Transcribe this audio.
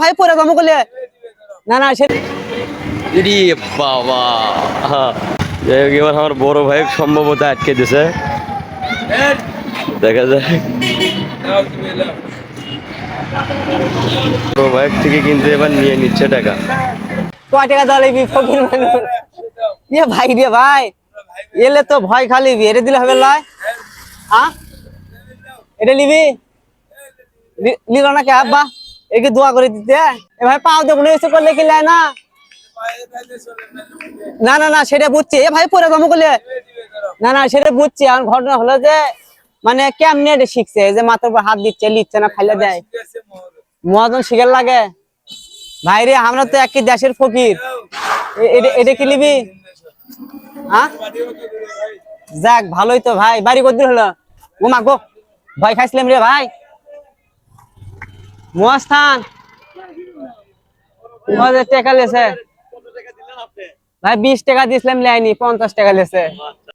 ভাই পরে দাম করলে না না সে বাবা এবার আমার বড় ভাই সম্ভবত আটকে দিছে, দেখা যায় বড় ভাই থেকে কিন্তু এবার নিয়ে নিচ্ছে টাকা। কয় টাকা দাঁড়াবি ফকির মানুষ ইয়ে ভাই রে ভাই এলে তো ভয় খালি এরে দিলে হবে লয় হ্যাঁ এটা নিবি নিল না কে আব্বা একে দোয়া করে দিতে এ ভাই পাও দেবো না এসে করলে কি লাই না না না না সেটা বুঝছি এ ভাই পরে দাম করলে না না সেটা বুঝছি আর ঘটনা হলো যে মানে কেমনে এটা শিখছে যে মাথার উপর হাত দিচ্ছে লিখছে না খাইলে দেয় মহাজন শিখার লাগে ভাই রে আমরা তো একই দেশের ফকির এটা কি নিবি হ্যাঁ যাক ভালোই তো ভাই বাড়ি কত দূর হলো ঘুমা গো ভয় খাইছিলাম রে ভাই মহাস্থান টাকা লেছে ভাই 20 টাকা দিয়েছিলাম লাইনি 50 টাকা লেছে।